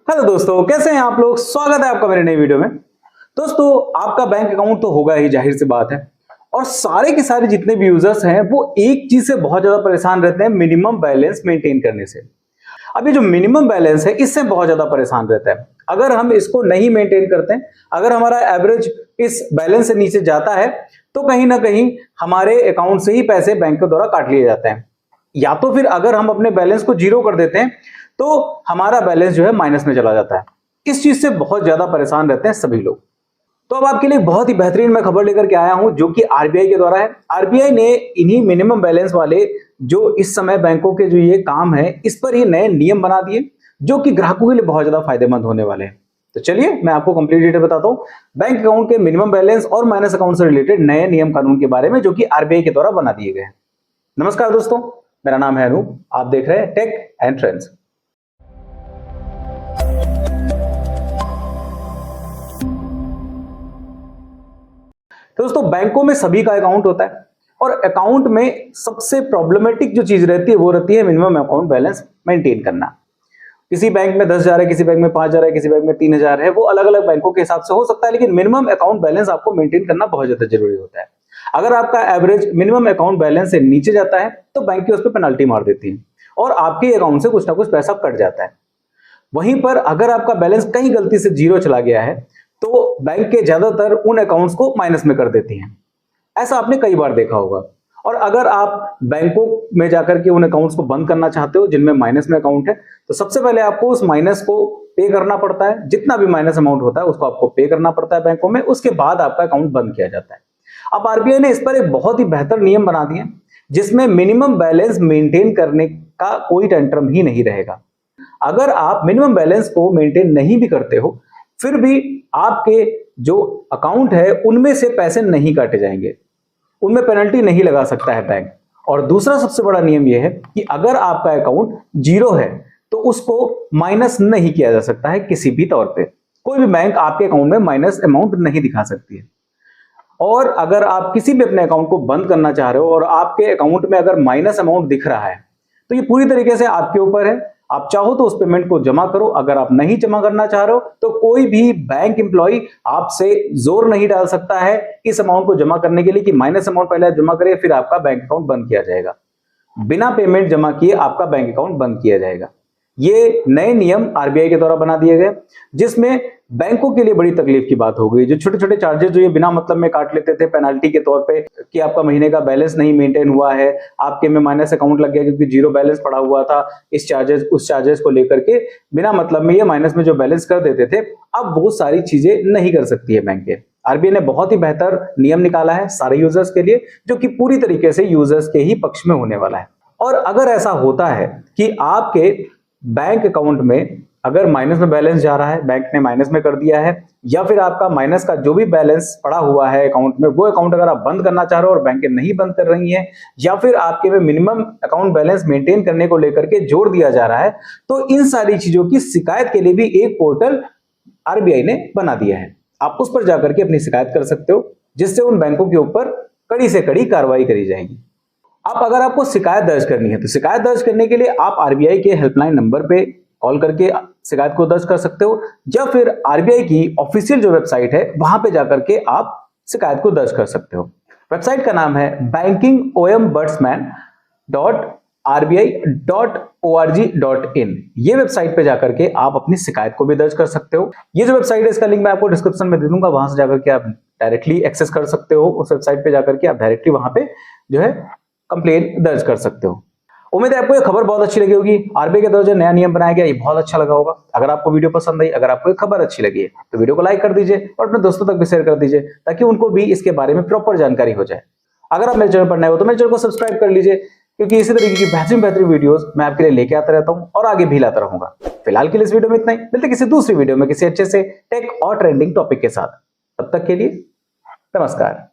Hello दोस्तों, कैसे हैं आप लोग। स्वागत है आपका मेरे नई वीडियो में। दोस्तों, आपका बैंक अकाउंट तो होगा ही, जाहिर सी बात है। और सारे के सारे जितने भी यूजर्स हैं वो एक चीज से बहुत ज्यादा परेशान रहते हैं, मिनिमम बैलेंस मेंटेन करने से। अब ये जो मिनिमम बैलेंस है इससे बहुत ज्यादा परेशान रहता है। अगर हम इसको नहीं मेंटेन करते हैं, अगर हमारा एवरेज इस बैलेंस से नीचे जाता है तो कहीं ना कहीं हमारे अकाउंट से ही पैसे बैंक के द्वारा काट लिए जाते हैं। या तो फिर अगर हम अपने बैलेंस को जीरो कर देते हैं तो हमारा बैलेंस जो है माइनस में चला जाता है। इस चीज से बहुत ज्यादा परेशान रहते हैं सभी लोग। तो अब आपके लिए बहुत ही बेहतरीन मैं खबर लेकर के आया हूं, जो कि आरबीआई के द्वारा है। आरबीआई ने इन्हीं मिनिमम बैलेंस वाले जो इस समय बैंकों के जो ये काम है इस पर ये नए नियम बना दिए, जो कि ग्राहकों के लिए बहुत ज्यादा फायदेमंद होने वाले हैं। तो चलिए मैं आपको कंप्लीट डिटेल बताता हूं बैंक अकाउंट के मिनिमम बैलेंस और माइनस अकाउंट से रिलेटेड नए नियम कानून के बारे में, जो कि आरबीआई के द्वारा बना दिए गए हैं। नमस्कार दोस्तों, मेरा नाम है अनूप, आप देख रहे हैं टेक एंड ट्रेंड्स। तो दोस्तों, बैंकों में सभी का अकाउंट होता है और अकाउंट में सबसे प्रॉब्लमेटिक जो चीज रहती है वो रहती है मिनिमम अकाउंट बैलेंस मेंटेन करना। किसी बैंक में 10,000 है, किसी बैंक में 5,000 है, किसी बैंक में 3,000 है, वो अलग अलग बैंकों के हिसाब से हो सकता है, लेकिन मिनिमम अकाउंट बैलेंस आपको मेंटेन करना बहुत ज्यादा जरूरी होता है। अगर आपका एवरेज मिनिमम अकाउंट बैलेंस से नीचे जाता है तो बैंक की उस पर पेनल्टी मार देती है और आपके अकाउंट से कुछ ना कुछ पैसा कट जाता है। वहीं पर अगर आपका बैलेंस कहीं गलती से जीरो चला गया है तो बैंक के ज्यादातर उन अकाउंट्स को माइनस में कर देती हैं। ऐसा आपने कई बार देखा होगा। और अगर आप बैंकों में जाकर के उन अकाउंट्स को बंद करना चाहते हो जिनमें माइनस में अकाउंट है, तो सबसे पहले आपको उस माइनस को पे करना पड़ता है। जितना भी माइनस अमाउंट होता है उसको आपको पे करना पड़ता है बैंकों में, उसके बाद आपका अकाउंट बंद किया जाता है। अब आरबीआई ने इस पर एक बहुत ही बेहतर नियम बना दिए जिसमें मिनिमम बैलेंस मेंटेन करने का कोई टेंटरम ही नहीं रहेगा। अगर आप मिनिमम बैलेंस को मेंटेन नहीं भी करते हो फिर भी आपके जो अकाउंट है उनमें से पैसे नहीं काटे जाएंगे, उनमें पेनल्टी नहीं लगा सकता है बैंक। और दूसरा सबसे बड़ा नियम यह है कि अगर आपका अकाउंट जीरो है तो उसको माइनस नहीं किया जा सकता है किसी भी तौर पे। कोई भी बैंक आपके अकाउंट में माइनस अमाउंट नहीं दिखा सकती है। और अगर आप किसी भी अपने अकाउंट को बंद करना चाह रहे हो और आपके अकाउंट में अगर माइनस अमाउंट दिख रहा है तो ये पूरी तरीके से आपके ऊपर है। आप चाहो तो उस पेमेंट को जमा करो, अगर आप नहीं जमा करना चाह रहे हो तो कोई भी बैंक एम्प्लॉय आपसे जोर नहीं डाल सकता है इस अमाउंट को जमा करने के लिए कि माइनस अमाउंट पहले जमा करिए फिर आपका बैंक अकाउंट बंद किया जाएगा। बिना पेमेंट जमा किए आपका बैंक अकाउंट बंद किया जाएगा। ये नए नियम आरबीआई के द्वारा बना दिए गए, जिसमें बैंकों के लिए बड़ी तकलीफ की बात हो गई। जो छोटे छोटे चार्जेस जो ये बिना मतलब में काट लेते थे पेनाल्टी के तौर पे कि आपका महीने का बैलेंस नहीं मेंटेन हुआ है, आपके में माइनस अकाउंट लग गया क्योंकि जीरो बैलेंस पड़ा हुआ था, इस चार्जेस उस चार्जेस को लेकर के बिना मतलब में ये माइनस में जो बैलेंस कर देते थे, अब वो सारी चीजें नहीं कर सकती है बैंक। आरबीआई ने बहुत ही बेहतर नियम निकाला है सारे यूजर्स के लिए, जो कि पूरी तरीके से यूजर्स के ही पक्ष में होने वाला है। और अगर ऐसा होता है कि आपके बैंक अकाउंट में अगर माइनस में बैलेंस जा रहा है, बैंक ने माइनस में कर दिया है, या फिर आपका माइनस का जो भी बैलेंस पड़ा हुआ है अकाउंट में वो अकाउंट अगर आप बंद करना चाह रहे हो और बैंकें नहीं बंद कर रही हैं, या फिर आपके में मिनिमम अकाउंट बैलेंस मेंटेन करने को लेकर के जोड़ दिया जा रहा है, तो इन सारी चीजों की शिकायत के लिए भी एक पोर्टल आरबीआई ने बना दिया है। आप उस पर जाकर के अपनी शिकायत कर सकते हो, जिससे उन बैंकों के ऊपर कड़ी से कड़ी कार्रवाई करी जाएगी। अब अगर आपको शिकायत दर्ज करनी है तो शिकायत दर्ज करने के लिए आप आरबीआई के हेल्पलाइन नंबर पे कॉल करके शिकायत को दर्ज कर सकते हो, या फिर आरबीआई की ऑफिशियल जो वेबसाइट है वहां पे जाकर के आप शिकायत को दर्ज कर सकते हो। वेबसाइट का नाम है bankingombudsman.rbi.org.in। ये वेबसाइट पे जाकर के आप अपनी शिकायत को भी दर्ज कर सकते हो। ये जो वेबसाइट है इसका लिंक मैं आपको डिस्क्रिप्शन में दे दूंगा, वहां से जाकर के आप डायरेक्टली एक्सेस कर सकते हो। उस वेबसाइट पे जाकर के आप डायरेक्टली वहां पे जो है कंप्लेंट दर्ज कर सकते हो। उम्मीद है आपको ये खबर बहुत अच्छी लगी होगी। आरबीआई के द्वारा जो नया नियम बनाया गया ये बहुत अच्छा लगा होगा। अगर आपको वीडियो पसंद आई, अगर आपको ये खबर अच्छी लगी है तो वीडियो को लाइक कर दीजिए और अपने दोस्तों तक भी शेयर कर दीजिए, ताकि उनको भी इसके बारे में प्रॉपर जानकारी हो जाए। अगर आप मेरे चैनल पर नए हो तो मेरे चैनल को सब्सक्राइब कर लीजिए, क्योंकि इसी तरीके की बेहतरीन वीडियोस मैं आपके लिए लेके आता रहता हूं और आगे भी लाता रहूंगा। फिलहाल के लिए इस वीडियो में इतना ही, मिलते किसी दूसरी वीडियो में किसी अच्छे से टेक और ट्रेंडिंग टॉपिक के साथ। तब तक के लिए नमस्कार।